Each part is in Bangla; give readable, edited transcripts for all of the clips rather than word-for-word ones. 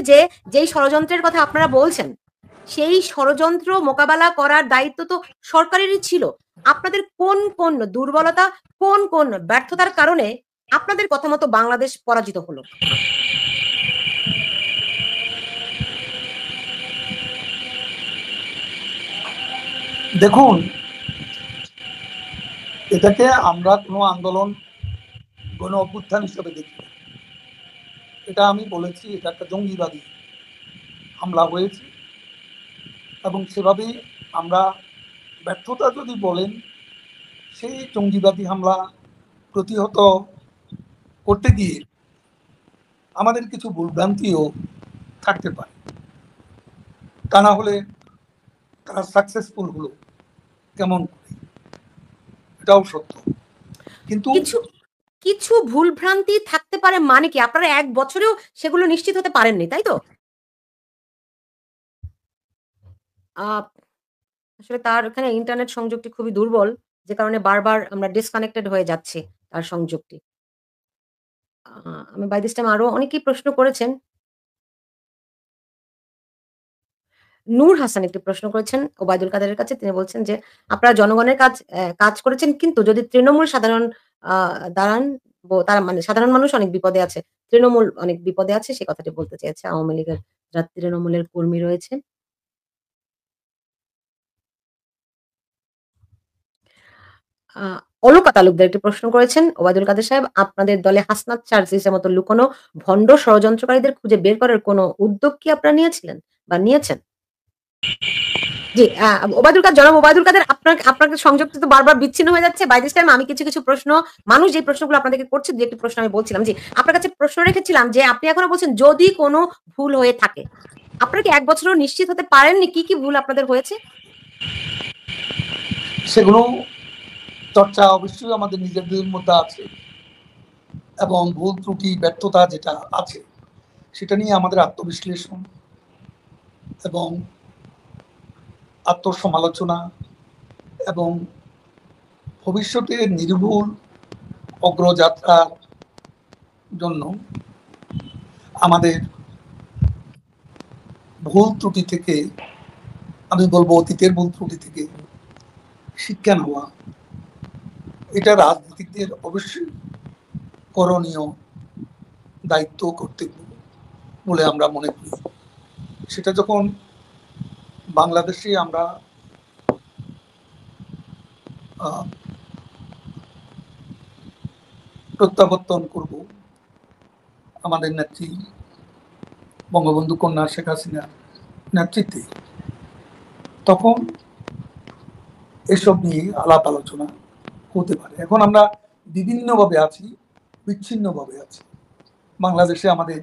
যে যেই ষড়যন্ত্রের কথা আপনারা বলছেন সেই ষড়যন্ত্র মোকাবেলা করার দায়িত্ব তো সরকারেরই ছিল। আপনাদের কোন কোন দুর্বলতা, কোন কোন ব্যর্থতার কারণে আপনাদের কথা মতো বাংলাদেশ পরাজিত হলো? দেখুন, এটাকে আমরা কোনো আন্দোলন গণ অভ্যুত্থান হিসেবে দেখি। এটা আমি বলেছি, এটা একটা জঙ্গিবাদী হামলা হয়েছে এবং সেভাবেই আমরা ব্যর্থতা যদি বলেন, সেই জঙ্গিবাদী হামলা প্রতিহত করতে গিয়ে আমাদের কিছু ভুলভ্রান্তিও থাকতে পারে। তা না হলে তারা সাকসেসফুল হলো কেমন করে, এটাও সত্য। কিন্তু কিছু কিছু ভুলভ্রান্তি থাকতে পারে মানে কি? আপনারা ১ বছরেও সেগুলো নিশ্চিত হতে পারেননি, তাই তো? আ আসলে তার এখানে ইন্টারনেট সংযোগটি খুবই দুর্বল। যে কারণে বারবার আমরা ডিসকানেক্টেড হয়ে যাচ্ছি তার সংযোগটি। আ আমি বাই দিস টাইম আরো অনেকেই প্রশ্ন করেছেন। নূর হাসান একটি প্রশ্ন করেছেন ওবায়দুল কাদেরের কাছে। তিনি বলছেন যে, "আপনারা জনগণের কাজ করেছেন কিন্তু যদি তৃণমূল সাধারণ আ দাঁড়ান তারা মানে সাধারণ মানুষ অনেক বিপদে আছে। তৃণমূল অনেক বিপদে আছে" সে কথাটি বলতে চেয়েছে আওয়ামী লীগের যারা তৃণমূলের কর্মী রয়েছে। আ অলকা তালুকদার একটি প্রশ্ন করেছেন, "ওবায়দুল কাদের সাহেব আপনাদের দলে হাসনাত চার্জিসের মতো লুকোনো ভণ্ড ষড়যন্ত্রকারীদের খুঁজে বের করার কোনো উদ্যোগ কি আপনারা নিয়েছিলেন বা নিয়েছেন?" জি, জনাব ওবায়দুল কাদের আপনাকে সংযোগটা তো বারবার বিচ্ছিন্ন হয়ে যাচ্ছে। বাই দিস টাইম আমি কিছু প্রশ্ন মানুষ যে প্রশ্নগুলো আপনাদেরকে করছে ২-১ টি প্রশ্ন আমি বলছিলাম। জি, আপনার কাছে প্রশ্ন রেখেছিলাম যে আপনি এখনো বলছেন যদি কোনো ভুল হয়ে থাকে। আপনারা কি ১ বছরেও নিশ্চিত হতে পারেননি কি ভুল আপনাদের হয়েছে? সেগুলো চর্চা অবশ্যই আমাদের নিজেদের মধ্যে আছে এবং ভুল ত্রুটি ব্যর্থতা যেটা আছে সেটা নিয়ে আমাদের আত্মবিশ্লেষণ এবং আত্মসমালোচনা এবং ভবিষ্যতে নির্ভুল অগ্রযাত্রার জন্য আমাদের ভুল ত্রুটি থেকে, আমি বলবো অতীতের ভুল ত্রুটি থেকে শিক্ষা নেওয়া, এটা রাজনীতিকদের অবশ্যই করণীয় দায়িত্ব কর্তব্য বলে আমরা মনে করি। সেটা যখন বাংলাদেশে আমরা প্রত্যাবর্তন করব আমাদের নেত্রী বঙ্গবন্ধু কন্যা শেখ হাসিনার নেতৃত্বে, তখন এসব নিয়ে আলাপ আলোচনা হতে পারে। এখন আমরা বিভিন্নভাবে আছি, বিচ্ছিন্নভাবে আছি। বাংলাদেশে আমাদের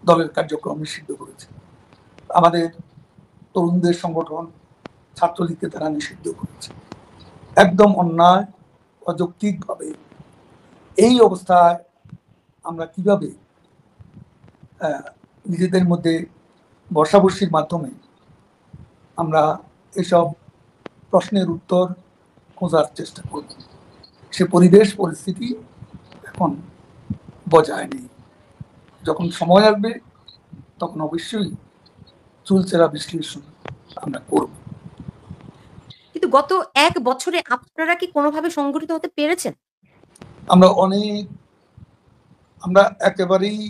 দলের কার্যক্রম নিষিদ্ধ করেছে, আমাদের তরুণদের সংগঠন ছাত্রলীগকে তারা নিষিদ্ধ করেছে একদম অন্যায় অযৌক্তিকভাবে। এই অবস্থায় আমরা কিভাবে নিজেদের মধ্যে বর্ষাবর্ষির মাধ্যমে আমরা এসব প্রশ্নের উত্তর খোঁজার চেষ্টা করব? সে পরিবেশ পরিস্থিতি এখন বজায় নেই। যখন সময় আসবে তখন অবশ্যই চুলচেরা বিশ্লেষণ আমরা করব। কিন্তু গত ১ বছরে আপনারা কি কোনোভাবে সংগঠিত হতে পেরেছেন? আমরা একেবারেই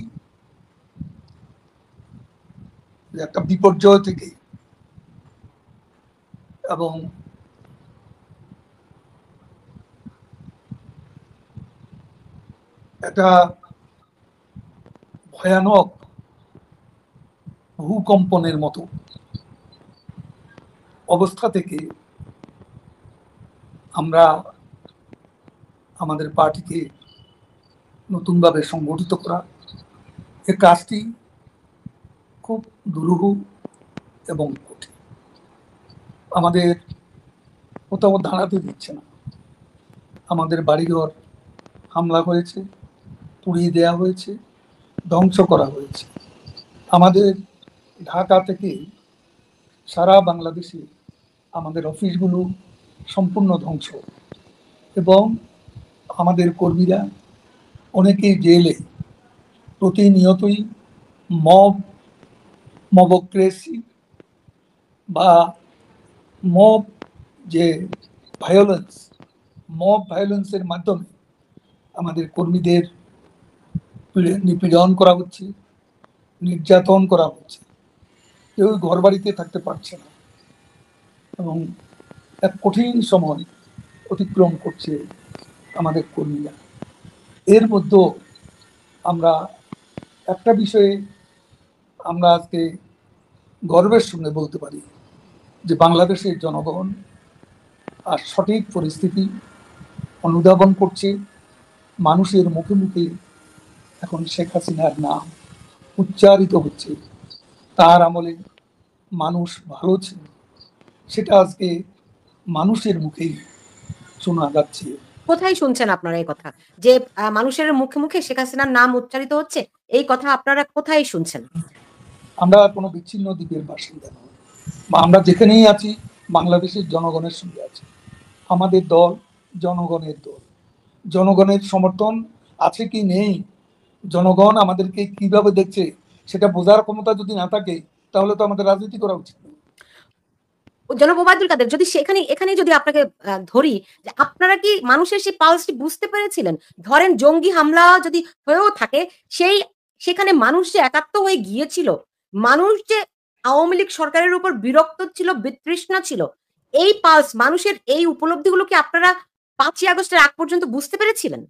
একটা বিপর্যয় থেকে এবং একটা ভয়ানক ভূকম্পনের মতো অবস্থা থেকে আমরা আমাদের পার্টিকে নতুনভাবে সংগঠিত করা, এই কাজটি খুব দুরূহ এবং কঠিন। আমাদের কোথাও দাঁড়াতে দিচ্ছে না। আমাদের বাড়িঘর হামলা হয়েছে, পুড়িয়ে দেওয়া হয়েছে, ধ্বংস করা হয়েছে। আমাদের ঢাকা থেকে সারা বাংলাদেশে আমাদের অফিসগুলো সম্পূর্ণ ধ্বংস এবং আমাদের কর্মীরা অনেকেই জেলে, প্রতিনিয়তই মবক্রেসি বা মব যে ভায়োলেন্সের মাধ্যমে আমাদের কর্মীদের নিপীড়ন করা হচ্ছে, নির্যাতন করা হচ্ছে, কেউ ঘর বাড়িতে থাকতে পারছে না এবং এক কঠিন সময় অতিক্রম করছে আমাদের কর্মীরা। এর মধ্যে আমরা একটা বিষয়ে আমরা আজকে গর্বের সঙ্গে বলতে পারি যে বাংলাদেশের জনগণ আর সঠিক পরিস্থিতি অনুধাবন করছে। মানুষের মুখে মুখে এখন শেখ হাসিনার নাম উচ্চারিত হচ্ছে। তার আমলে মানুষ ভালো ছিল, সেটা আজকে মানুষের মুখেই শোনা যাচ্ছে। কোথায় শুনছেন আপনারা এই কথা? যে মানুষের মুখে, মুখে শেখ হাসিনার নাম উচ্চারিত হচ্ছে, এই কথা আপনারা কোথায় শুনছেন? আমরা কোনো বিচ্ছিন্ন দ্বীপের বাসিন্দা নই, বা আমরা যেখানেই আছি বাংলাদেশের জনগণের সঙ্গে আছি। আমাদের দল জনগণের দল। জনগণের সমর্থন আছে কি নেই, জনগণ আমাদেরকে কিভাবে দেখছে সেটা বোঝার ক্ষমতা যদি না থাকে তাহলে তো আমাদের রাজনীতি করা উচিত। জনাব ওবায়দুল কাদের, যদি এখানেই যদি আপনাকে ধরি যে আপনারা কি মানুষের সেই পালসটি বুঝতে পেরেছিলেন? ধরেন জঙ্গি হামলা যদি হয়েও থাকে, সেখানে মানুষ যে একাত্ম হয়ে গিয়েছিল, মানুষ যে আওয়ামী লীগ সরকারের উপর বিরক্ত ছিল, বিতৃষ্ণা ছিল, এই পালস মানুষের এই উপলব্ধিগুলো কি আপনারা ৫ই আগস্টের আগ পর্যন্ত বুঝতে পেরেছিলেন?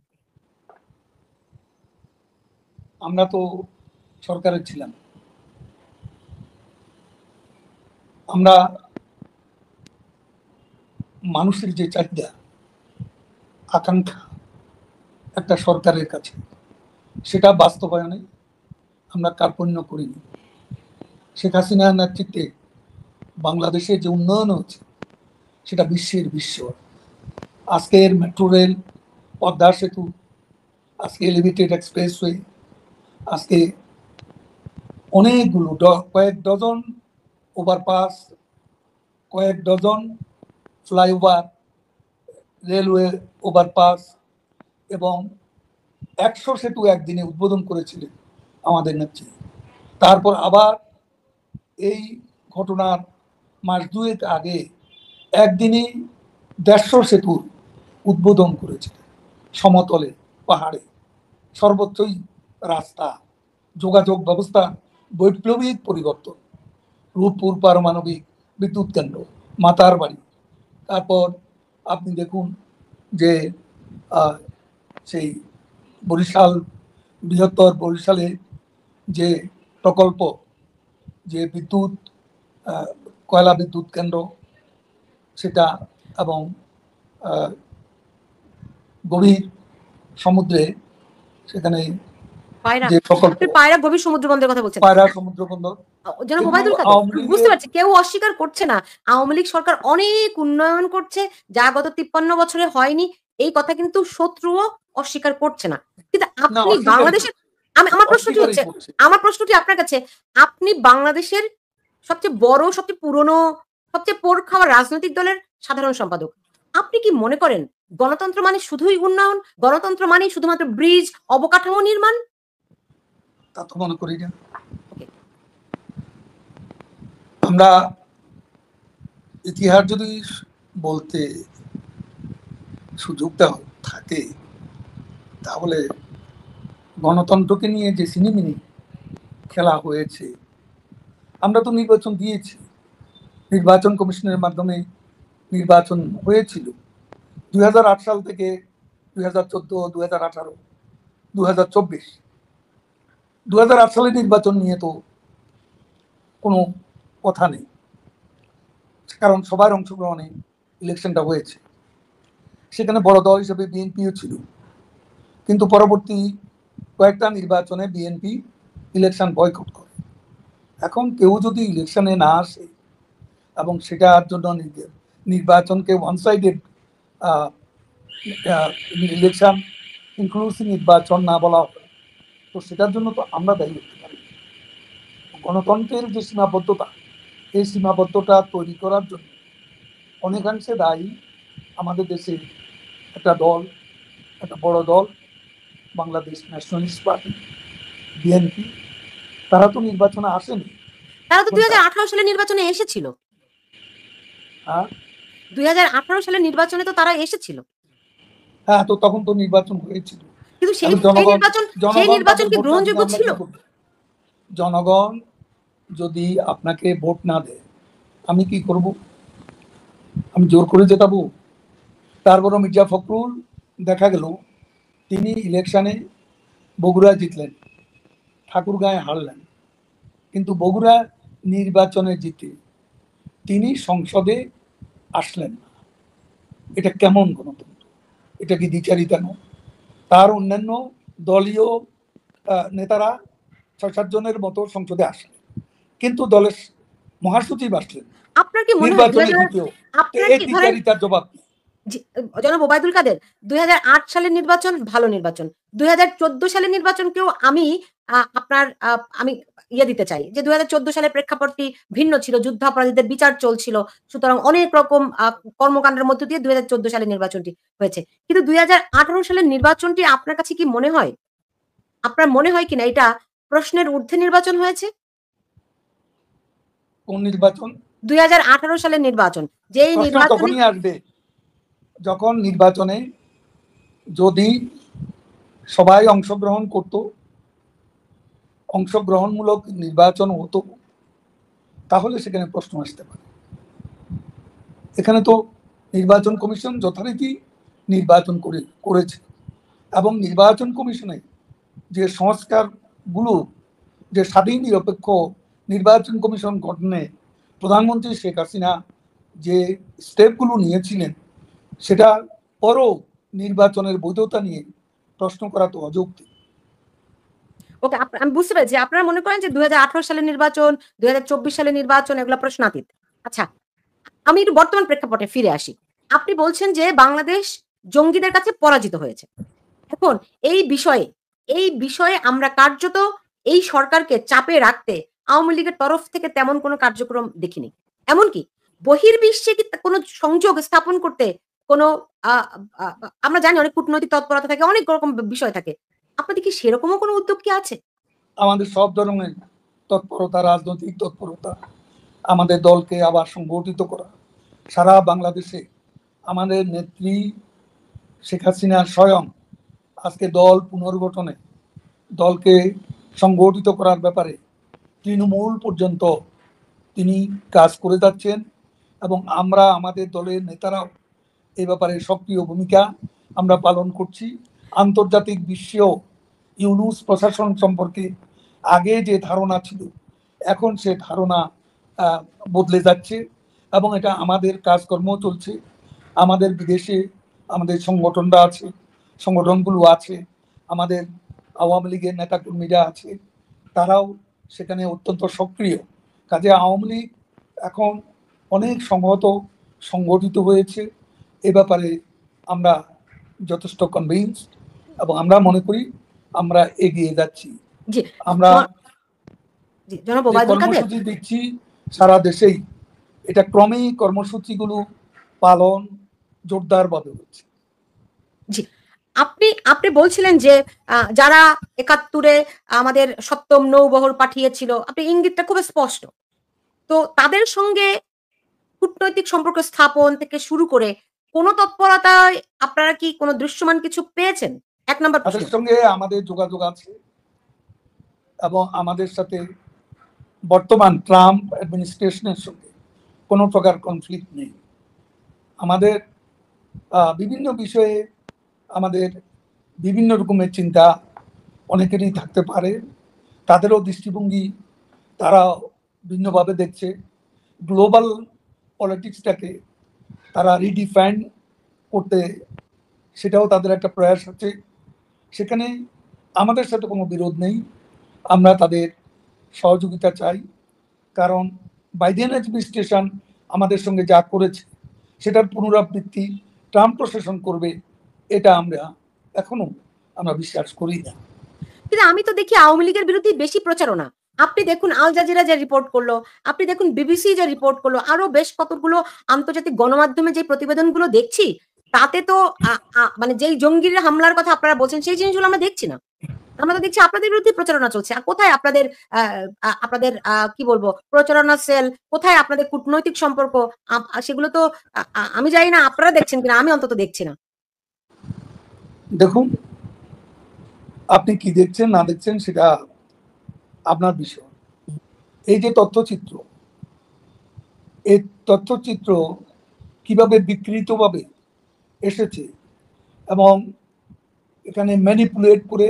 আমরা তো সরকারে ছিলাম, আমরা মানুষের যে চাহিদা আকাঙ্ক্ষা একটা সরকারের কাছে, সেটা বাস্তবায়নে আমরা কার্পণ্য করিনি। শেখ হাসিনার নেতৃত্বে বাংলাদেশের যে উন্নয়ন হচ্ছে সেটা বিশ্বের বিস্ময়। আজকের মেট্রো রেল, পদ্মা সেতু, আজকে এলিভেটেড এক্সপ্রেসওয়ে, আজকে অনেকগুলো কয়েক ডজন ওভারপাস, কয়েক ডজন ফ্লাইওভার, রেলওয়ে ওভারপাস এবং 100 সেতু একদিনে উদ্বোধন করেছিলেন আমাদের নেত্রী। তারপর আবার এই ঘটনার মাস দুয়েক আগে একদিনে 150 সেতুর উদ্বোধন করেছিলেন। সমতলে, পাহাড়ে, সর্বত্রই রাস্তা, যোগাযোগ ব্যবস্থা বৈপ্লবিক পরিবর্তন। রূপপুর পারমাণবিক বিদ্যুৎ কেন্দ্র, মাতার বাড়ি, তারপর আপনি দেখুন যে সেই বরিশাল, বৃহত্তর বরিশালে যে প্রকল্প, যে বিদ্যুৎ কয়লা বিদ্যুৎ কেন্দ্র সেটা, এবং গভীর সমুদ্রে সেখানে যে প্রকল্প, পায়রা গভীর সমুদ্র বন্দরের কথা বলছেন। পায়রা সমুদ্র বন্দর, জনাব ওবায়দুল কাদের, বুঝতে পারছি কেউ অস্বীকার করছে না। আওয়ামী লীগ সরকার অনেক উন্নয়ন করছে, যা গত ৫৩ বছরে হয়নি, এই কথা কিন্তু শত্রুও অস্বীকার করছে না। কিন্তু আপনি বাংলাদেশের, আমার প্রশ্নটি আপনার কাছে, আপনি বাংলাদেশের সবচেয়ে বড়, সবচেয়ে পুরনো, সবচেয়ে পোড় খাওয়া রাজনৈতিক দলের সাধারণ সম্পাদক। আপনি কি মনে করেন গণতন্ত্র মানে শুধুই উন্নয়ন? গণতন্ত্র মানে শুধুমাত্র ব্রিজ, অবকাঠামো নির্মাণ? তা তো মনে করি না। আমরা ইতিহাস যদি বলতে সুযোগটা থাকে তাহলে গণতন্ত্রকে নিয়ে যে সিনেমিনি খেলা হয়েছে, আমরা তো নির্বাচন দিয়েছি, নির্বাচন কমিশনের মাধ্যমে নির্বাচন হয়েছিল 2008 সাল থেকে 2014, 2018, 2024। 2008 সালের নির্বাচন নিয়ে তো কোনো কথা নেই, কারণ সবার অংশগ্রহণে ইলেকশনটা হয়েছে। সেখানে বড় দল হিসেবে বিএনপিও ছিল, কিন্তু পরবর্তী কয়েকটা নির্বাচনে বিএনপি ইলেকশন বয়কট করে। এখন কেউ যদি ইলেকশনে না আসে এবং সেটার জন্য নির্বাচনকে ওয়ান সাইডেড ইলেকশন, ইনক্লুসিভ নির্বাচন না বলা হয়, তো সেটার জন্য তো আমরা দায়ী হতে পারি। গণতন্ত্রের যে সীমাবদ্ধতা, এই সীমাবদ্ধতা তৈরি করার জন্য অনেকাংশে দায়ী আমাদের দেশে একটা দল, একটা বড় দল, বাংলাদেশ ন্যাশনালিস্ট পার্টি, বিএনপি, তারা তো নির্বাচনে আসেনি। তারা তো 2018 সালে নির্বাচনে এসেছিল। হ্যাঁ 2018 সালে নির্বাচনে তো তারা এসেছিল। হ্যাঁ, তো তখন তো নির্বাচন হয়েছিল। কিন্তু সেই এখন সেই জনগণ নির্বাচন সেই জনগণ নির্বাচন তাদের কি ভোট না দিলে গ্রহণযোগ্য আমরা ছিল? কি করব? জনগণ যদি আপনাকে ভোট না দেয়, আমি কি করব? আমি জোর করে জেতাবো? তারপর মির্জা ফখরুল দেখা গেল তিনি ইলেকশনে বগুড়া জিতলেন, ঠাকুরগাঁয়ে হারলেন, কিন্তু বগুড়া নির্বাচনে জিতে তিনি সংসদে আসলেন না। এটা কেমন গণতন্ত্র? এটা কি দ্বিচারিতা নয়? তার অন্যান্য দলীয় নেতারা ৬-৭ জনের মতো সংসদে আসলেন, কিন্তু দলের মহাসচিব আসলেন আপনার কি মনে হয় নির্বাচনে দ্বিতীয়। তো আপনার এই কি ধরেন দ্বিচারিতার জবাব কি? জি, জনাব ওবায়দুল কাদের 2008 সালের নির্বাচন ভালো নির্বাচন। 2014 সালের নির্বাচনকেও আমি আপনার আমি দিতে চাই যে 2014 সালের প্রেক্ষাপটটি ভিন্ন ছিল। যুদ্ধাপরাধীদের বিচার চলছিল। সুতরাং অনেক রকম কর্মকাণ্ডের মধ্য দিয়ে 2014 সালের নির্বাচনটি হয়েছে। কিন্তু 2018 সালের নির্বাচনটি আপনার কাছে কি মনে হয়? আপনার মনে হয় কিনা এটা প্রশ্নের ঊর্ধ্বে নির্বাচন হয়েছে? কোন নির্বাচন? 2018 সালের নির্বাচন। যেই প্রশ্ন নির্বাচনে তখনই আসবে যখন নির্বাচনে যদি সবাই অংশগ্রহণ করত, অংশগ্রহণমূলক নির্বাচন হতো, তাহলে সেখানে প্রশ্ন আসতে পারে। এখানে তো নির্বাচন কমিশন যথারীতি নির্বাচন করেছে, এবং নির্বাচন কমিশনে যে সংস্কারগুলো, যে স্বাধীন নিরপেক্ষ নির্বাচন কমিশন গঠনে প্রধানমন্ত্রী শেখ হাসিনা যে স্টেপগুলো নিয়েছিলেন, সেটা পরও নির্বাচনের বৈধতা নিয়ে প্রশ্ন করা তো অযৌক্তিক। ওকে, আমি বুঝতে পেরেছি। আপনারা মনে করেন যে 2018 সালের নির্বাচন, 2024 সালের নির্বাচন এগুলা প্রশ্নাতীত। আচ্ছা, আমি একটু বর্তমান প্রেক্ষাপটে ফিরে আসি। আপনি বলছেন যে বাংলাদেশ জঙ্গিদের কাছে পরাজিত হয়েছে। এখন এই বিষয়ে এই বিষয়ে আমরা কার্যত এই সরকারকে চাপে রাখতে আওয়ামী লীগের তরফ থেকে তেমন কোনো কার্যক্রম দেখিনি। এমনকি বহির্বিশ্বে কি কোনো সংযোগ স্থাপন করতে কোনো আ আ আমরা জানি অনেক কূটনৈতিক তৎপরতা থাকে, অনেক রকম বিষয় থাকে। আপনাদের কি সেরকমও কোনো উদ্যোগ কি আছে? আমাদের সব ধরনের তৎপরতা, রাজনৈতিক তৎপরতা, আমাদের দলকে আবার সংগঠিত করা সারা বাংলাদেশে। আমাদের নেত্রী শেখ হাসিনা স্বয়ং আজকে দল পুনর্গঠনে, দলকে সংগঠিত করার ব্যাপারে তৃণমূল পর্যন্ত তিনি কাজ করে যাচ্ছেন, এবং আমরা আমাদের দলের নেতারাও এই ব্যাপারে সক্রিয় ভূমিকা আমরা পালন করছি। আন্তর্জাতিক বিশ্বেও ইউনূস প্রশাসন সম্পর্কে আগে যে ধারণা ছিল, এখন সে ধারণা বদলে যাচ্ছে, এবং এটা আমাদের কাজকর্ম চলছে। আমাদের বিদেশে আমাদের সংগঠনটা আছে, সংগঠনগুলো আছে, আমাদের আওয়ামী লীগের নেতাকর্মীরা আছে, তারাও সেখানে অত্যন্ত সক্রিয়। কাজে আওয়ামী লীগ এখন অনেক সংহত, সংগঠিত হয়েছে। এ ব্যাপারে আমরা যথেষ্ট কনভিন্সড, এবং আমরা মনে করি আমরা এগিয়ে যাচ্ছি। জি, আমরা জি, জনাব যে ওবায়দুল কাদের। কর্মসূচি দিচ্ছি সারা দেশেই, এটা ক্রমেই কর্মসূচিগুলো পালন জোরদারভাবে হচ্ছে। জি। আপনি আপনি বলছিলেন যে যারা ৭১ এ আমাদের ৭ম নৌবহর পাঠিয়েছিল, আপনি ইঙ্গিতটা খুব স্পষ্ট। তো তাদের সঙ্গে কূটনৈতিক সম্পর্ক স্থাপন থেকে শুরু করে কোন তৎপরতায় আপনারা কি কোন দৃশ্যমান কিছু পেয়েছেন? ১ নাম্বার তাদের প্রশ্ন। সঙ্গে আমাদের যোগাযোগ আছে, এবং আমাদের সাথে বর্তমান ট্রাম্প অ্যাডমিনিস্ট্রেশনের সঙ্গে কোনো প্রকার কনফ্লিক্ট নেই। আমাদের বিভিন্ন বিষয়ে আমাদের বিভিন্ন রকমের চিন্তা অনেকেরই থাকতে পারে, তাদেরও দৃষ্টিভঙ্গি তারা ভিন্নভাবে দেখছে। গ্লোবাল পলিটিক্সটাকে তারা রিডিফাইন করতে, সেটাও তাদের একটা প্রয়াস আছে। সেখানে আমাদের সাথে কোনো বিরোধ নেই, আমরা তাদের সহযোগিতা চাই। কারণ বাইডেন অ্যাডমিনিস্ট্রেশন আমাদের সঙ্গে যা করেছে সেটার পুনরাবৃত্তি ট্রাম্প প্রশাসন করবে, এটা এখনো আমরা বিশ্বাস করি না। কিন্তু আমি তো দেখি আওয়ামী লীগের বিরুদ্ধে বেশি প্রচারণা। আপনি দেখুন আল জাজিরা যে রিপোর্ট করল, আপনি দেখুন বিবিসি যে রিপোর্ট করল, আরো বেশ কতগুলো আন্তর্জাতিক গণমাধ্যমে যে প্রতিবেদনগুলো দেখছি, তাতে তো মানে যেই জঙ্গির হামলার কথা আপনারা বলছেন সেই জিনিসগুলো আমরা দেখছি না। আমরা তো দেখছি আপনাদের বিরুদ্ধে প্রচারণা চলছে। আর কোথায় আপনাদের আপনাদের কি বলবো প্রচারণা সেল, কোথায় আপনাদের কূটনৈতিক সম্পর্ক? সেগুলো তো আমি জানি না আপনারা দেখছেন কিনা, আমি অন্তত দেখছি না। দেখুন, আপনি কি দেখছেন না দেখছেন সেটা আপনার বিষয়। এই যে তথ্যচিত্র, এই তথ্যচিত্র কিভাবে বিকৃতভাবে এসেছে এবং এখানে ম্যানিপুলেট করে,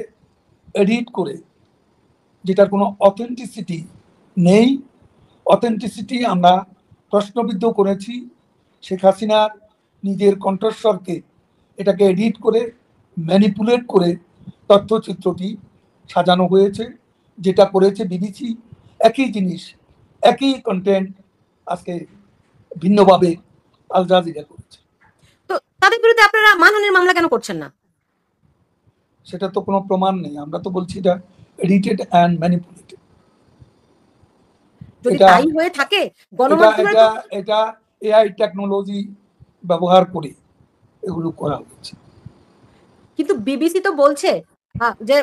এডিট করে, যেটার কোনো অথেন্টিসিটি নেই। অথেন্টিসিটি আমরা প্রশ্নবিদ্ধ করেছি। শেখ হাসিনার নিজের কণ্ঠস্বরকে এটাকে এডিট করে, ম্যানিপুলেট করে তথ্যচিত্রটি সাজানো হয়েছে। যেটা করেছে বিবিসি, একই জিনিস, একই কন্টেন্ট আজকে ভিন্নভাবে আল জাজিরা করেছে। তো তাদের বিরুদ্ধে আপনারা মানহানির মামলা কেন করছেন না? সেটা তো কোনো প্রমাণ নেই। আমরা তো বলছি এটা এডিটেড অ্যান্ড ম্যানিপুলেটেড। যদি এটা তাই হয়ে থাকে এটা গণমাধ্যমে এটা তো এটা এআই টেকনোলজি ব্যবহার করে এগুলো করা হচ্ছে। কিন্তু বিবিসি তো বলছে যে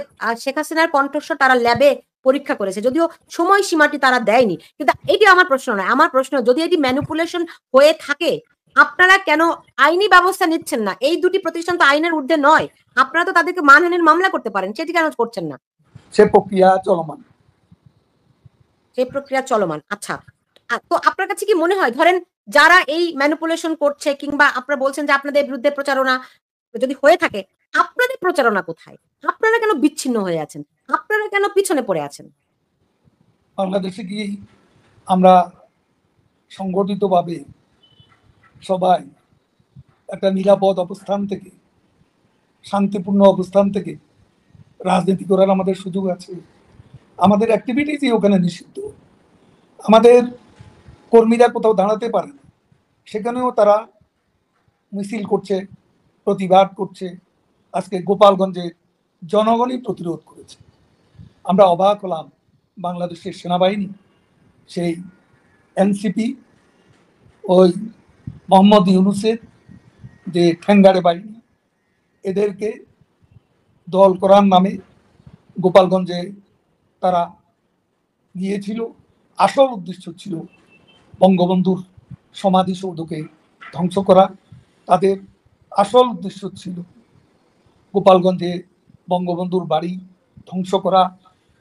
শেখ হাসিনার কণ্ঠস্বর তারা ল্যাবে পরীক্ষা করেছে, যদিও সময়সীমাটি তারা দেয়নি। কিন্তু এটি আমার প্রশ্ন নয়। আমার প্রশ্ন, যদি এটি ম্যানিপুলেশন হয়ে থাকে আপনারা কেন আইনি ব্যবস্থা নিচ্ছেন না? এই দুটি প্রতিষ্ঠান তো আইনের ঊর্ধ্বে নয়। আপনারা তো তাদেরকে মানহানির মামলা করতে পারেন, সেটি কেন করছেন না? সে প্রক্রিয়া চলমান। সেই প্রক্রিয়া চলমান। আচ্ছা, তো আপনার কাছে কি মনে হয়, ধরেন যারা এই ম্যানিপুলেশন করছে কিংবা আপনারা বলছেন যে আপনাদের বিরুদ্ধে প্রচারণা যদি হয়ে থাকে, আপনাদের প্রচারণা কোথায়? আপনারা কেন বিচ্ছিন্ন হয়ে আছেন? আপনারা কেন পিছনে পড়ে আছেন? বাংলাদেশে কি আমরা সংগঠিতভাবে সবাই একটা নিরাপদ অবস্থান থেকে, শান্তিপূর্ণ অবস্থান থেকে রাজনীতি করার আমাদের সুযোগ আছে? আমাদের অ্যাক্টিভিটিসই ওখানে নিষিদ্ধ। আমাদের কর্মীরা কোথাও দাঁড়াতে পারে না, সেখানেও তারা মিছিল করছে, প্রতিবাদ করছে। আজকে গোপালগঞ্জে জনগণই প্রতিরোধ করেছে। আমরা অবাক হলাম, বাংলাদেশের সেনাবাহিনী, সেই এনসিপি, ওই মোহাম্মদ ইউনুসের যে ঠ্যাঙ্গারে বাহিনী, এদেরকে দল করার নামে গোপালগঞ্জে তারা গিয়েছিল। আসল উদ্দেশ্য ছিল বঙ্গবন্ধুর সমাধিসৌধকে ধ্বংস করা। তাদের আসল উদ্দেশ্য ছিল গোপালগঞ্জে বঙ্গবন্ধুর বাড়ি ধ্বংস করা।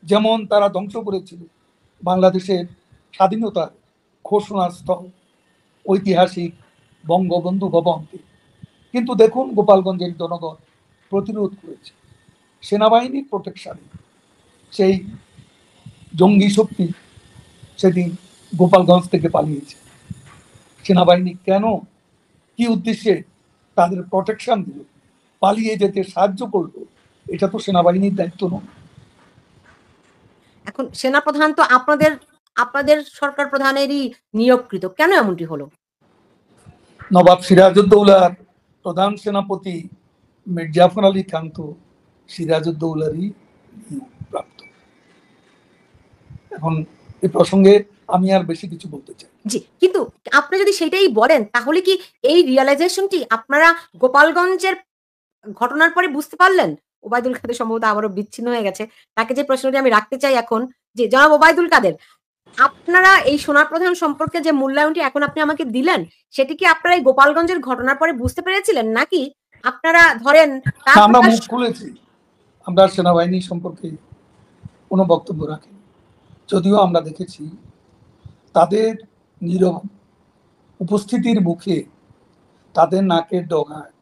যেমন তারা ধ্বংস করেছিল বাংলাদেশের স্বাধীনতার ঘোষণাস্থল ঐতিহাসিক বঙ্গবন্ধু ভবনকে। কিন্তু দেখুন, গোপালগঞ্জের জনগণ প্রতিরোধ করেছে। সেনাবাহিনীর প্রোটেকশনে সেই জঙ্গি শক্তি সেদিন গোপালগঞ্জ থেকে পালিয়েছে। সেনাবাহিনী কেন, কি উদ্দেশ্যে তাদের প্রোটেকশন দিল, পালিয়ে যেতে সাহায্য করলো? এটা তো সেনাবাহিনীর দায়িত্ব নয়। এখন সেনাপ্রধান তো আপনাদের আপনাদের সরকার প্রধানেরই নিয়োগকৃত। কেন এমনটি হলো? নবাব সিরাজউদ্দৌলার প্রধান সেনাপতি মীর জাফর আলী খান তো সিরাজউদ্দৌলারই প্রাপ্ত। এখন এই প্রসঙ্গে আমি আর বেশি কিছু বলতে চাই। জি, কিন্তু আপনি যদি সেটাই বলেন, তাহলে কি এই রিয়ালাইজেশনটি আপনারা গোপালগঞ্জের ঘটনার পরে বুঝতে পারলেন? ওবায়দুল কাদের সম্ভবত আবারও বিচ্ছিন্ন হয়ে গেছে। তাকে যে প্রশ্নটি আমি রাখতে চাই এখন, যে জনাব ওবায়দুল কাদের, আপনারা এই সেনাপ্রধান সম্পর্কে যে মূল্যায়নটি এখন আপনি আমাকে দিলেন, সেটি কি আপনারা এই গোপালগঞ্জের ঘটনার পরে বুঝতে পেরেছিলেন? নাকি আপনারা ধরেন তার আমরা প্রকাশ মুখ খুলেছি, আমরা সেনাবাহিনী সম্পর্কে কোনো বক্তব্য রাখি। যদিও আমরা দেখেছি তাদের নীরব উপস্থিতির মুখে তাদের নাকের ডগায়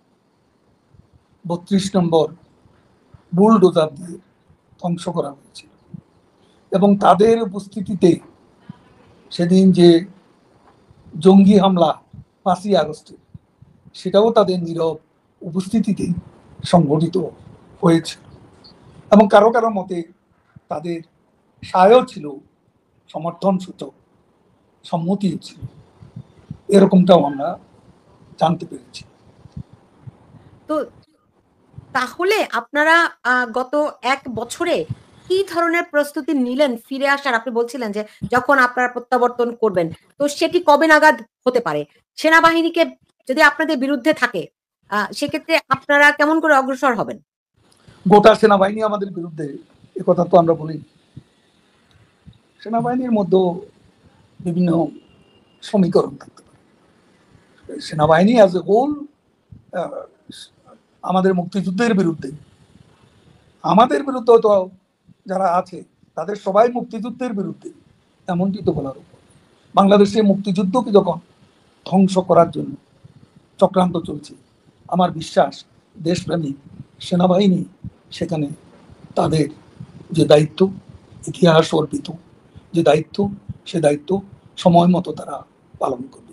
৩২ নম্বর বুলডোজার দিয়ে ধ্বংস করা হয়েছিল। এবং তাদের উপস্থিতিতে সেদিন যে জঙ্গি হামলা ৫ই আগস্টে, সেটাও তাদের নীরব উপস্থিতিতে সংঘটিত হয়েছে। এবং কারো কারো মতে তাদের সায়ও ছিল, সমর্থন সূচক সম্মতিও ছিল। এরকমটাও আমরা জানতে পেরেছি। তো তাহলে আপনারা গত ১ বছরে কি ধরনের প্রস্তুতি নিলেন ফিরে আসার? আপনি বলছিলেন যে যখন আপনারা প্রত্যাবর্তন করবেন, তো সেটি কবে নাগাদ হতে পারে? সেনাবাহিনীকে যদি আপনাদের বিরুদ্ধে থাকে, সেক্ষেত্রে আপনারা কেমন করে অগ্রসর হবেন? গোটা সেনাবাহিনী আমাদের বিরুদ্ধে একথা তো আমরা বলি। সেনাবাহিনীর মধ্যেও বিভিন্ন সমীকরণ থাকতে পারে। সেনাবাহিনী অ্যাজ এ হোল আমাদের মুক্তিযুদ্ধের বিরুদ্ধে, আমাদের বিরুদ্ধে তো যারা আছে তাদের সবাই মুক্তিযুদ্ধের বিরুদ্ধে, এমনটি তো বলার উপর। বাংলাদেশে মুক্তিযুদ্ধকে যখন ধ্বংস করার জন্য চক্রান্ত চলছে, আমার বিশ্বাস দেশপ্রেমিক সেনাবাহিনী সেখানে তাদের যে দায়িত্ব, ইতিহাস অর্পিত যে দায়িত্ব, সে দায়িত্ব সময় মতো তারা পালন করবে।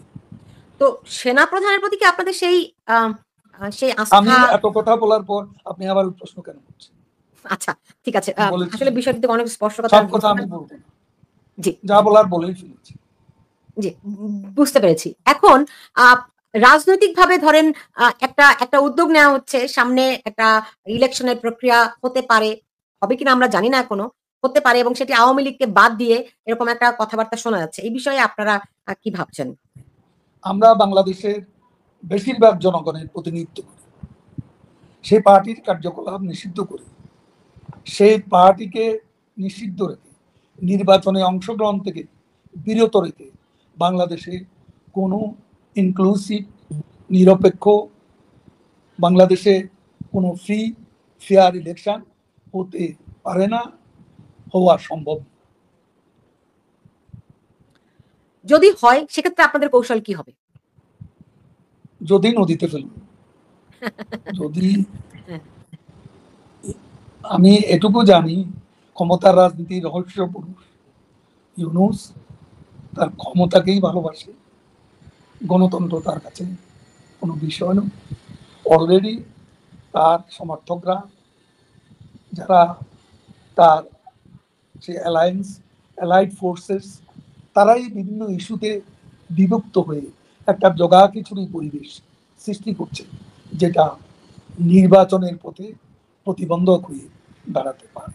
তো সেনা প্রধানের প্রতি কি আপনাদের সেই সেই আমি আস্থা? এত কথা বলার পর আপনি আবার প্রশ্ন কেন করছেন? আচ্ছা, ঠিক আছে। বলেছি, আসলে বিষয়টি থেকে অনেক স্পষ্টতা সব কথা বুঝতে আমি বলবো না, জি, যা বলার বলেই ফেলেছি। জি, বুঝতে পেরেছি। এখন আ রাজনৈতিকভাবে ধরেন একটা উদ্যোগ নেওয়া হচ্ছে। সামনে একটা ইলেকশনের প্রক্রিয়া হতে পারে। হবে কিনা আমরা জানি না এখনো। হতে পারে এবং সেটি আওয়ামী লীগকে বাদ দিয়ে এরকম একটা কথাবার্তা শোনা যাচ্ছে। এই বিষয়ে আপনারা কি ভাবছেন? আমরা বাংলাদেশের বেশিরভাগ জনগণের প্রতিনিধিত্ব করি, সেই পার্টির কার্যকলাপ নিষিদ্ধ করি, সেই পার্টিকে নিষিদ্ধ রেখে নির্বাচনে অংশগ্রহণ থেকে বিরত রেখে বাংলাদেশে কোনো ইনক্লুসিভ, নিরপেক্ষ, বাংলাদেশে কোনো ফ্রি ফেয়ার ইলেকশন হতে পারে না, হওয়া সম্ভব। যদি হয় সেক্ষেত্রে আপনাদের কৌশল কি হবে? যদি নদীতে ফেলব, যদি হ্যাঁ, আমি এটুকু জানি, ক্ষমতার রাজনীতির রহস্য পুরুষ ইউনূস তার ক্ষমতাকেই ভালোবাসে, গণতন্ত্র তার কাছে কোনো বিষয় নয়। অলরেডি তার সমর্থকরা, যারা তার যে অ্যালাইড ফোর্সেস, তারাই বিভিন্ন ইস্যুতে বিভক্ত হয়ে একটা জগাখিচুড়ি পরিবেশ সৃষ্টি করছে, যেটা নির্বাচনের পথে প্রতিবন্ধক হয়ে দাঁড়াতে পারে।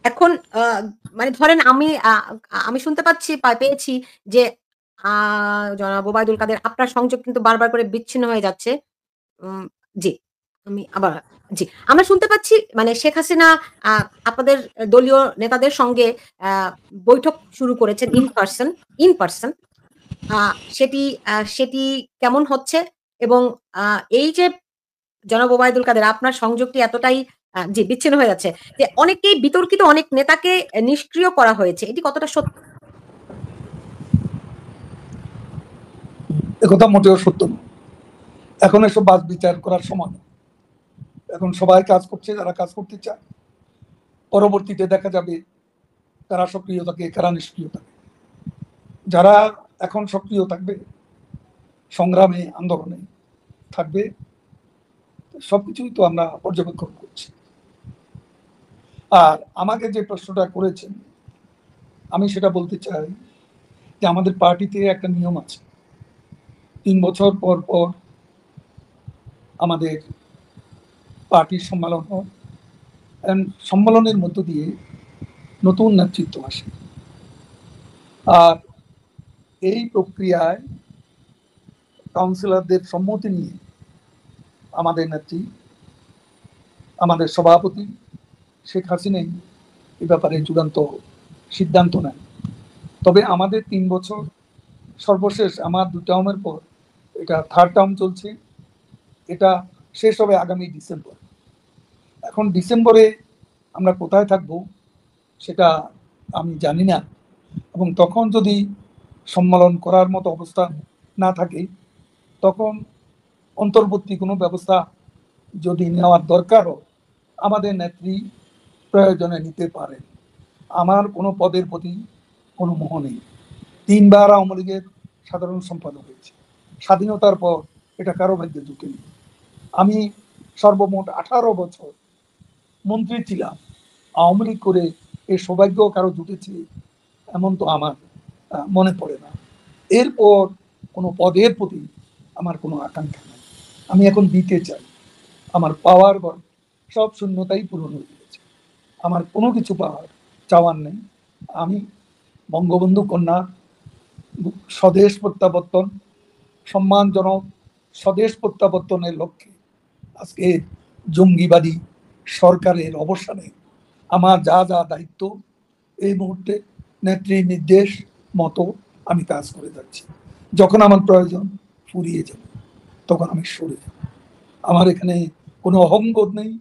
এখন মানে ধরেন আমি শুনতে পেয়েছি যে আ জনাব ওবায়দুল কাদের আপনার সংযোগ কিন্তু বারবার করে বিচ্ছিন্ন হয়ে যাচ্ছে। উম জি, আমি আবার জি। আমরা শুনতে পাচ্ছি মানে শেখ হাসিনা আ আপনাদের দলীয় নেতাদের সঙ্গে আ বৈঠক শুরু করেছেন ইন পারসন। আ সেটি সেটি কেমন হচ্ছে? এবং আ এই যে জনাব ওবায়দুল কাদের আপনার সংযোগটি এতটাই জি বিচ্ছিন্ন হয়ে যাচ্ছে যে অনেকেই বিতর্কিত অনেক নেতাকে নিষ্ক্রিয় করা হয়েছে। এটি কতটা সত্য? একথা মোটেও সত্য নয়। এখন এসব বাদ বিচার করার সময় নয়। এখন সবাই কাজ করছে, যারা কাজ করতে চায়। পরবর্তীতে দেখা যাবে কারা সক্রিয় থাকে, কারা নিষ্ক্রিয় থাকে। যারা এখন সক্রিয় থাকবে, সংগ্রামে আন্দোলনে থাকবে, সবকিছুই তো আমরা পর্যবেক্ষণ করছি। আর আমাকে যে প্রশ্নটা করেছেন, আমি সেটা বলতে চাই যে আমাদের পার্টিতে একটা নিয়ম আছে, 3 বছর পর পর আমাদের পার্টির সম্মেলন হয়, সম্মেলনের মধ্য দিয়ে নতুন নেতৃত্ব আসে। আর এই প্রক্রিয়ায় কাউন্সিলরদের সম্মতি নিয়ে আমাদের নেত্রী, আমাদের সভাপতি শেখ হাসিনাই এ ব্যাপারে চূড়ান্ত সিদ্ধান্ত নেন। তবে আমাদের 3 বছর, সর্বশেষ আমার 2 টার্মের পর এটা 3rd টার্ম চলছে, এটা শেষ হবে আগামী ডিসেম্বর। এখন ডিসেম্বরে আমরা কোথায় থাকব সেটা আমি জানি না, এবং তখন যদি সম্মেলন করার মতো অবস্থা না থাকে, তখন অন্তর্বর্তী কোনো ব্যবস্থা যদি নেওয়ার দরকার হয়, আমাদের নেত্রী প্রয়োজনে নিতে পারেন। আমার কোনো পদের প্রতি কোনো মোহ নেই। 3বার আওয়ামী লীগের সাধারণ সম্পাদক হয়েছে। স্বাধীনতার পর এটা কারো ভাগ্যে জুটেনি। আমি সর্বমোট 18 বছর মন্ত্রী ছিলাম। আওয়ামী লীগ করে এই সৌভাগ্য কারো জুটেছে এমন তো আমার মনে পড়ে না। এরপর কোনো পদের প্রতি আমার কোনো আকাঙ্ক্ষা নেই। আমি এখন দিতে চাই। আমার পাওয়ার ঘর সব শূন্যতাই পূরণ হয়ে গেছে। আমার কোনো কিছু পাওয়ার চাওয়ার নেই। আমি বঙ্গবন্ধু কন্যা স্বদেশ প্রত্যাবর্তন, সম্মানজনক স্বদেশ প্রত্যাবর্তনের লক্ষ্যে আজকে জঙ্গিবাদী সরকারের অবসানে আমার যা যা দায়িত্ব এই মুহূর্তে নেত্রীর নির্দেশ মতো আমি কাজ করে যাচ্ছি। যখন আমার প্রয়োজন ফুরিয়ে যাবে তখন আমি সরে যাব। আমার এখানে কোনো অহংবোধ নেই,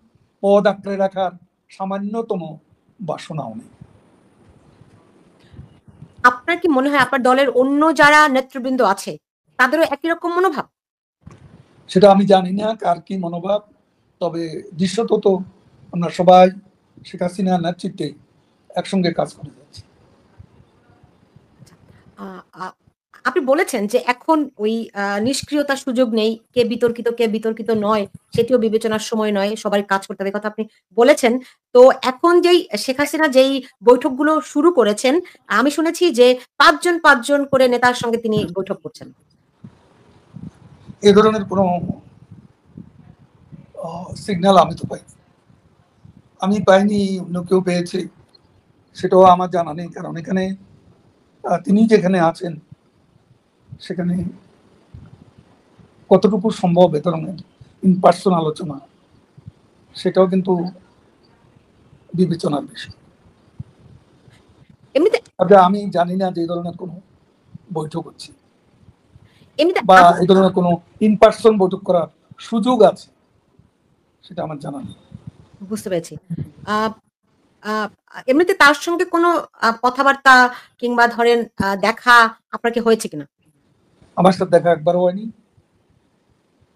পদ আঁকড়ে রাখার সামান্যতম বাসনাও নেই। আপনার কি মনে হয় আপনার দলের অন্য যারা নেতৃবৃন্দ আছে তাদেরও একই রকম মনোভাব? সেটা আমি জানি না কার কি মনোভাব, তবে দৃশ্যত তো আমরা সবাই শেখ হাসিনার নেতৃত্বে একসঙ্গে কাজ করে যাচ্ছি। আচ্ছা। আ আ আপনি বলেছেন যে এখন ওই নিষ্ক্রিয়তার সুযোগ নেই। কে বিতর্কিত, কে বিতর্কিত নয় সেটিও বিবেচনার সময় নয়। সবার কাজ করতে হবে। এ কথা আপনি বলেছেন। তো এখন যেই শেখ হাসিনা যেই বৈঠকগুলো শুরু করেছেন, আমি শুনেছি যে ৫ জন ৫ জন করে নেতার সঙ্গে তিনি বৈঠক করছেন। এ ধরনের কোনো সিগন্যাল আমি তো পাইনি। আমি পাইনি, অন্য কেউ পেয়েছে সেটাও আমার জানা নেই। কারণ এখানে তিনি যেখানে আছেন সেখানে কতটুকু সম্ভব এ ধরনের ইন পার্সন আলোচনা সেটাও কিন্তু বিবেচনার বিষয়। এমনিতে তবে আমি জানি না যে এই ধরনের কোনো বৈঠক হচ্ছে এমনিতে বা এই ধরনের কোনো ইন পার্সন বৈঠক করার সুযোগ আছে সেটা আমার জানা নেই। বুঝতে পেরেছি। আ আ এমনিতে তার সঙ্গে কোনো কথাবার্তা কিংবা ধরেন দেখা আপনার কি হয়েছে কিনা? আমার সাথে দেখা একবারও হয়নি।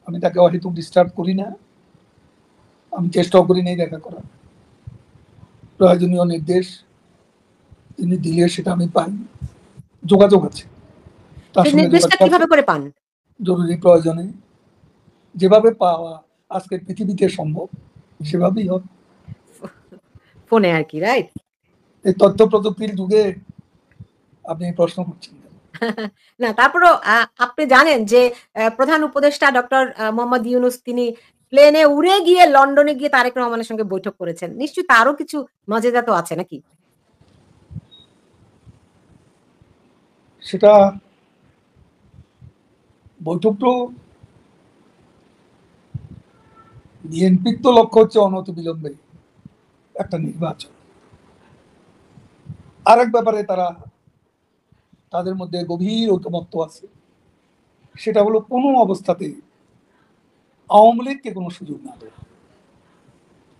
আমি তাকে অহেতুক ডিস্টার্ব করি না। আমি চেষ্টাও করি নাই দেখা করার। প্রয়োজনীয় নির্দেশ তিনি দিলে সেটা আমি পাই। যোগাযোগ আছে, তার সেই সঙ্গে নির্দেশটা যোগাযোগ আছে কিভাবে করে পান? জরুরি প্রয়োজনে। যেভাবে পাওয়া আজকের পৃথিবীতে সম্ভব সেভাবেই হবে। ফোনে আরকি, রাইট? এই তথ্য প্রযুক্তির যুগে আপনি প্রশ্ন করছেন কেন? না তারপরেও আপনি জানেন যে প্রধান উপদেষ্টা ডক্টর মোহাম্মদ ইউনুস তিনি প্লেনে উড়ে গিয়ে লন্ডনে গিয়ে তারেক রহমানের সঙ্গে বৈঠক করেছেন। নিশ্চয়ই তারও কিছু মজেদা তো আছে নাকি? সেটা বৈঠক তো বিএনপির তো লক্ষ্য হচ্ছে অনতিবিলম্বে একটা নির্বাচন। আরেক ব্যাপারে তারা তাদের মধ্যে গভীর ঐকমত্য আছে, সেটা হলো কোনো অবস্থাতেই আওয়ামী লীগকে কোনো সুযোগ না দেওয়া।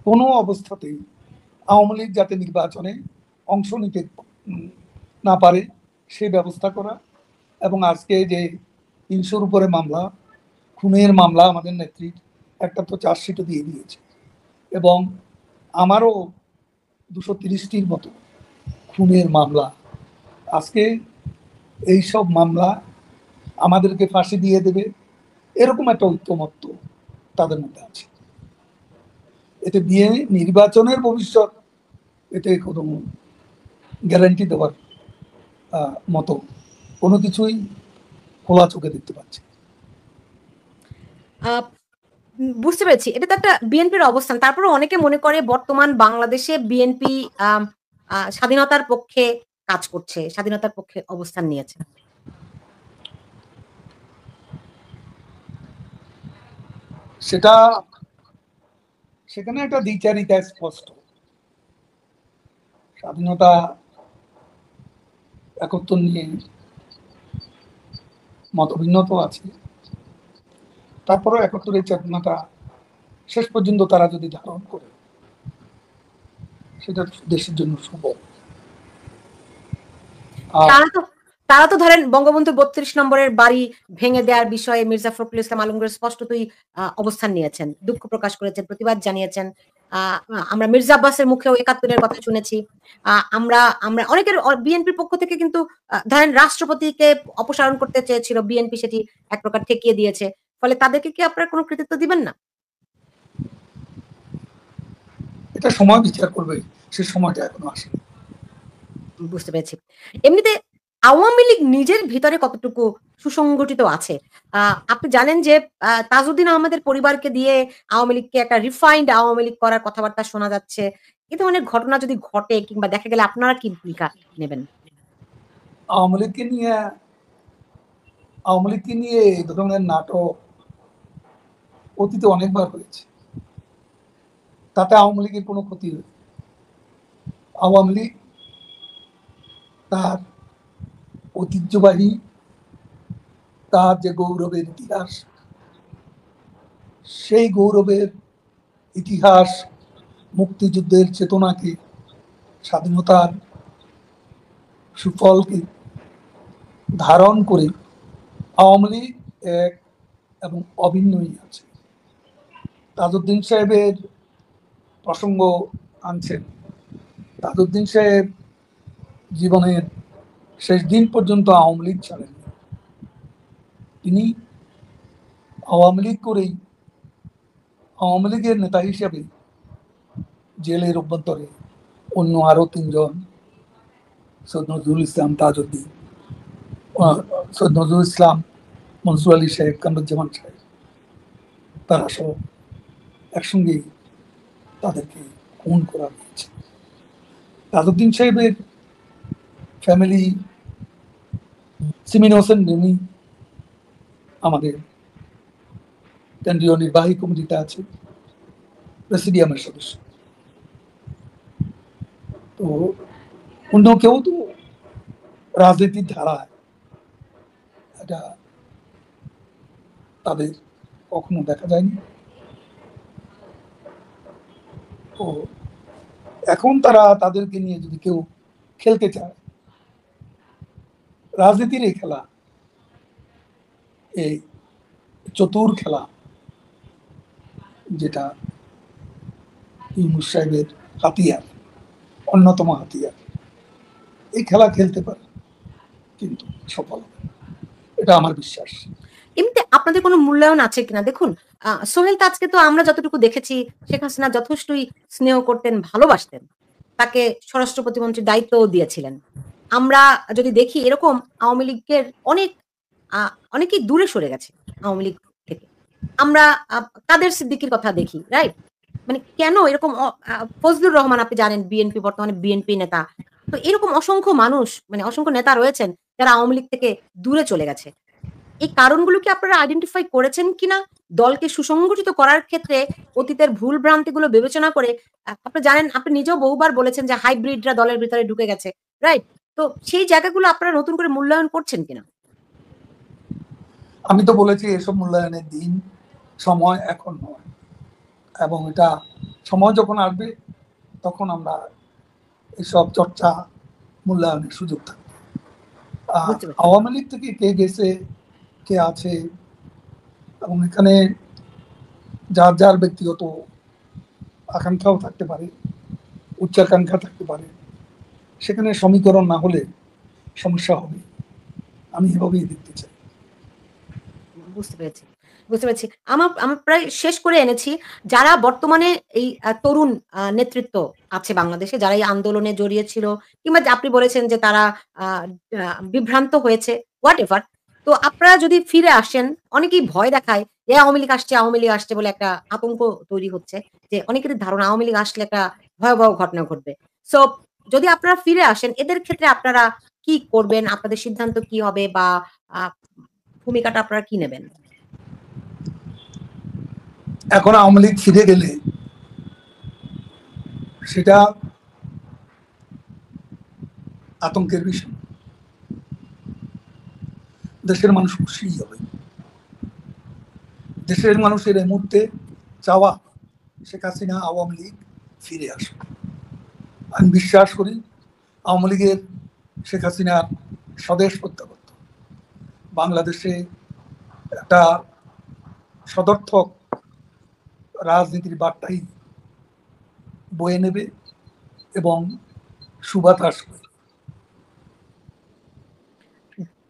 কোনো অবস্থাতেই আওয়ামী লীগ যাতে নির্বাচনে অংশ নিতে না পারে সেই ব্যবস্থা করা। এবং আজকে যে ৩০০-র উপরে মামলা, খুনের মামলা আমাদের নেত্রীর একটা তো চার্জশিটও দিয়ে দিয়েছে, এবং আমারও ২৩০টির মতো খুনের মামলা। আজকে এই সব মামলা আমাদেরকে ফাঁসি দিয়ে দেবে এরকম একটা ঐক্যমত্য তাদের মধ্যে আছে। এতে দিয়ে নির্বাচনের ভবিষ্যৎ এতে কোনো গ্যারান্টি দেওয়ার মতো কোনো কিছুই খোলা চোখে দেখতে পাচ্ছি। আ বুঝতে পেরেছি। এটা তো একটা বিএনপির অবস্থান। তারপরেও অনেকে মনে করে বর্তমান বাংলাদেশে বিএনপি আম স্বাধীনতার পক্ষে কাজ করছে। স্বাধীনতার পক্ষে অবস্থান নিয়েছে। সেটা সেখানে একটা দ্বিচারিতা স্পষ্ট। স্বাধীনতা ৭১ নিয়ে মতভিন্নতা আছে, তারপরেও ৭১-এর চেতনাটা শেষ পর্যন্ত তারা যদি ধারণ করে সেটা দেশের জন্য শুভ। আর তারা তো তারা তো ধরেন বঙ্গবন্ধু ৩২ নম্বরের বাড়ি ভেঙে দেওয়ার বিষয়ে মির্জা ফখরুল ইসলাম আলমগীর স্পষ্টতই অবস্থান নিয়েছেন। দুঃখ প্রকাশ করেছেন, প্রতিবাদ জানিয়েছেন। আ আমরা মির্জা আব্বাসের মুখেও ৭১ এর কথা শুনেছি। আমরা আমরা অনেকের বিএনপির পক্ষ থেকে কিন্তু ধরেন রাষ্ট্রপতিকে অপসারণ করতে চেয়েছিল। বিএনপি সেটি এক প্রকার ঠেকিয়ে দিয়েছে। ফলে তাদেরকে কি আপনারা কোন কৃতিত্ব দিবেন না? এটা সময় বিচার করবে, সে সময়টা এখনো আসেনি। বুঝতে পেরেছি। এমনিতে আওয়ামী লীগ নিজের ভিতরে কতটুকু সুসংগঠিত আছে? আ আপনি জানেন যে তাজউদ্দিন আহমেদের পরিবারকে দিয়ে আওয়ামী লীগকে একটা রিফাইন্ড আওয়ামী লীগ করার কথাবার্তা শোনা যাচ্ছে। এ ধরনের ঘটনা যদি ঘটে কিংবা দেখা গেলে আপনারা কি ভূমিকা নেবেন? আওয়ামী লীগকে নিয়ে আওয়ামী লীগকে নিয়ে এই ধরনের নাটক অতীতে অনেকবার হয়েছে। তাতে আওয়ামী লীগের কোনো ক্ষতি নেই। আওয়ামী লীগ তার ঐতিহ্যবাহী, তার যে গৌরবের ইতিহাস, সেই গৌরবের ইতিহাস, মুক্তিযুদ্ধের চেতনাকে, স্বাধীনতার সুফলকে ধারণ করে আওয়ামী লীগ এক এবং অভিন্নই আছে। তাজউদ্দিন সাহেবের প্রসঙ্গ আনছেন। তাজউদ্দিন সাহেব জীবনের শেষ দিন পর্যন্ত আওয়ামী লীগ ছাড়েননি। তিনি আওয়ামী লীগ করেই আওয়ামী লীগের নেতা হিসেবে জেলের অভ্যন্তরে অন্য আরো 3 জন, সৈয়দ নজরুল ইসলাম তাজউদ্দিন, সৈয়দ নজরুল ইসলাম, মনসুর আলী সাহেব, কামরুজ্জামান সাহেব, তারা সব একসঙ্গে তাদেরকে খুন করা হয়েছে। তাজউদ্দিন সাহেবের ফ্যামিলি, সিমিন হোসেন রিমি আমাদের কেন্দ্রীয় নির্বাহী কমিটিতে আছে, প্রেসিডিয়ামের সদস্য। তো অন্য কেউ তো রাজনীতির ধারায় এটা তাদের কখনো দেখা যায়নি। তো এখন তারা তাদেরকে নিয়ে যদি কেউ খেলতে চায়, রাজনীতির এই খেলা, এই চতুর খেলা, যেটা ইউনূস সাহেবের হাতিয়ার, অন্যতম হাতিয়ার, এই খেলা খেলতে পারে, কিন্তু সফল হবে, এটা আমার বিশ্বাস। এমনিতে আপনাদের কোনো মূল্যায়ন আছে কিনা? দেখুন, সোহেল তাজকে তো আমরা যতটুকু দেখেছি, শেখ হাসিনা যথেষ্টই স্নেহ করতেন, ভালোবাসতেন। তাকে স্বরাষ্ট্র প্রতিমন্ত্রীর দায়িত্বও দিয়েছিলেন। আমরা যদি দেখি এরকম আওয়ামী লীগের আ অনেকেই দূরে সরে গেছে আওয়ামী লীগ থেকে। আমরা আ কাদের সিদ্দিকীর কথা দেখি, রাইট? মানে কেন এরকম ফজলুর রহমান, আপনি জানেন বিএনপি, বর্তমানে বিএনপি নেতা। তো এরকম অসংখ্য মানুষ, মানে অসংখ্য নেতা রয়েছেন যারা আওয়ামী লীগ থেকে দূরে চলে গেছে। এই কারণগুলো কি আপনারা আইডেন্টিফাই করেছেন কিনা? দলকে সুসংগঠিত করার ক্ষেত্রে অতীতের ভুল ভ্রান্তিগুলো বিবেচনা করে, আপনি জানেন, আপনি নিজেও বহুবার বলেছেন যে হাইব্রিডরা দলের ভিতরে ঢুকে গেছে, রাইট? তো সেই জায়গাগুলো আপনারা নতুন করে মূল্যায়ন করছেন কিনা? আমি তো বলেছি এসব মূল্যায়নের দিন, সময় এখন নয়, এবং এটা সময় যখন আসবে তখন আমরা এসব চর্চা, মূল্যায়নের সুযোগ থাকবে। বুঝতে পারছি। আওয়ামী লীগ থেকে কে গেছে, কে আছে, এবং এখানে যার যার ব্যক্তিগত আকাঙ্ক্ষাও থাকতে পারে, উচ্চাকাঙ্ক্ষা থাকতে পারে, সেখানে সমীকরণ না হলে সমস্যা হবে। আমি এভাবেই দেখতে চাই। বুঝতে পেরেছি, বুঝতে পেরেছি। আমার প্রায় শেষ করে এনেছি। যারা বর্তমানে এই তরুণ নেতৃত্ব আছে বাংলাদেশে, যারা এই আন্দোলনে জড়িয়ে ছিল, কিংবা যে আপনি বলেছেন যে তারা আ আ বিভ্রান্ত হয়েছে, হোয়াটএভার। তো আপনারা যদি ফিরে আসেন, অনেকেই ভয় দেখায় যে আওয়ামী লীগ আসছে, আওয়ামী লীগ আসছে বলে একটা আতঙ্ক তৈরি হচ্ছে। যে অনেকেরই ধারণা আওয়ামী লীগ আসলে একটা ভয়াবহ ঘটনা ঘটবে। সো যদি আপনারা ফিরে আসেন, এদের ক্ষেত্রে আপনারা কি করবেন? আপনাদের সিদ্ধান্ত কি হবে, বা আ ভূমিকাটা আপনারা কি নেবেন? এখন আওয়ামী লীগ ফিরে গেলে সেটা আতঙ্কের বিষয়। দেশের মানুষ খুশি হবে। দেশের মানুষের এই মুহূর্তে চাওয়া শেখ হাসিনা, আওয়ামী লীগ ফিরে আসুক। আমি বিশ্বাস করি আওয়ামী লীগের, শেখ হাসিনার স্বদেশ প্রত্যাবর্তন বাংলাদেশে একটা সদর্থক রাজনীতির বার্তাই বয়ে নেবে এবং সুবাতাস করবে।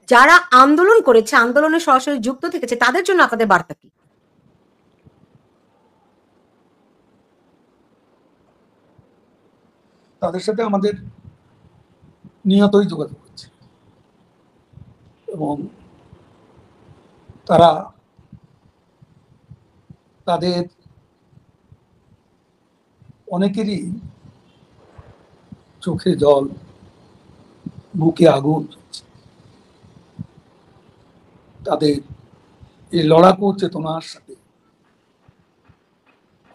যারা আন্দোলন করেছে, আন্দোলনে সরাসরি যুক্ত থেকেছে, তাদের জন্য আপনাদের বার্তা কি? তাদের সাথে আমাদের নিয়তই যোগাযোগ হচ্ছে, এবং তারা তাদের অনেকেরই চোখে জল, বুকে আগুন, তাদের এই লড়াকু চেতনার সাথে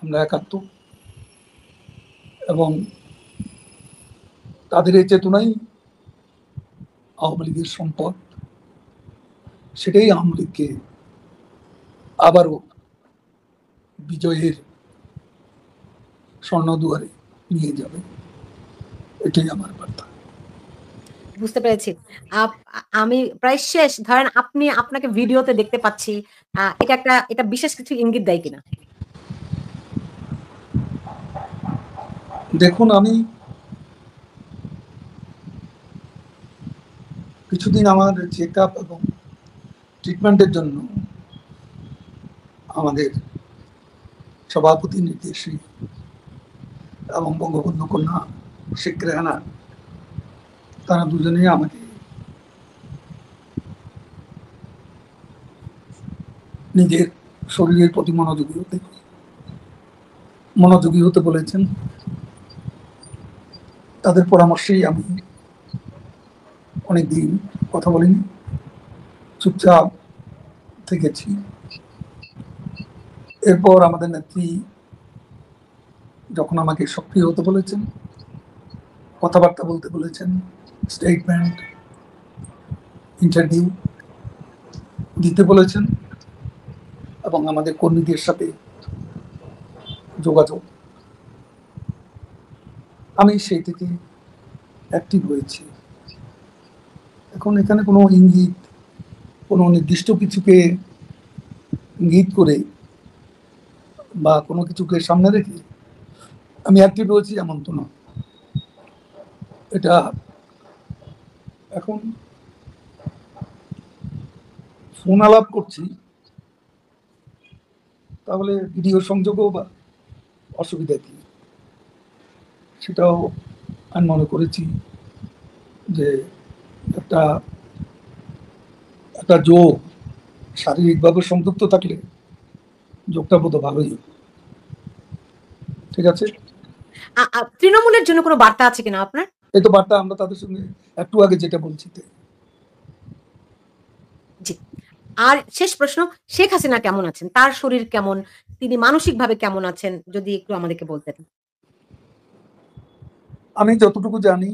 আমরা একাত্ম। এবং তাদের এই চেতনাই আওয়ামী লীগের সম্পদ, সেটাই আওয়ামী লীগকে আবারও বিজয়ের স্বর্ণদুয়ারে নিয়ে যাবে। এটাই আমার বার্তা। বুঝতে পেরেছি। আমি প্রায় শেষ। ধরেন আপনাকে ভিডিওতে দেখতে পাচ্ছি। এটা বিশেষ কিছু ইঙ্গিত দেয় কিনা? দেখুন, আমি কিছুদিন আমার চেকআপ এবং ট্রিটমেন্টের জন্য আমাদের সভাপতি নির্দেশী এবং বঙ্গবন্ধু কন্যা শেখ রেহানা, তারা দুজনেই আমাকে নিজের শরীরের প্রতি মনোযোগী হতে বলেছেন। তাদের পরামর্শেই আমি অনেকদিন কথা বলিনি, চুপচাপ থেকেছি। এরপর আমাদের নেত্রী যখন আমাকে সক্রিয় হতে বলেছেন, কথাবার্তা বলতে বলেছেন, স্টেটমেন্ট, ইন্টারভিউ দিতে বলেছেন এবং আমাদের কর্মীদের সাথে যোগাযোগ, আমি সেই থেকে অ্যাক্টিভ হয়েছি। এখন এখানে কোনো ইঙ্গিত, কোনো নির্দিষ্ট কিছুকে ইঙ্গিত করে বা কোনো কিছুকে সামনে রেখে আমি অ্যাক্টিভ হয়েছি এমন তো না। এটা এখন ফোন আলাপ করছি, তাহলে ভিডিও সংযোগও বা অসুবিধা কি, সেটাও আমি মনে করেছি যে একটা একটা যোগ শারীরিকভাবে সংযুক্ত থাকলে যোগটা বোধ ভালোই। ঠিক আছে, তৃণমূলের জন্য কোনো বার্তা আছে কিনা আপনার? এই তো বার্তা আমরা তাদের সঙ্গে একটু আগে যেটা বলছি। জি। আর শেষ প্রশ্ন, শেখ হাসিনা কেমন আছেন? তার শরীর কেমন? তিনি মানসিকভাবে কেমন আছেন? যদি একটু আমাদেরকে বলতেন। আমি যতটুকু জানি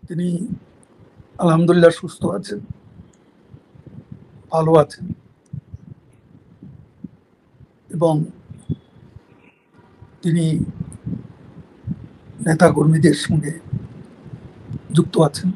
তিনি আলহামদুলিল্লাহ সুস্থ আছেন, ভালো আছেন এবং তিনি নেতা কর্মীদের সঙ্গে যুক্ত আছেন।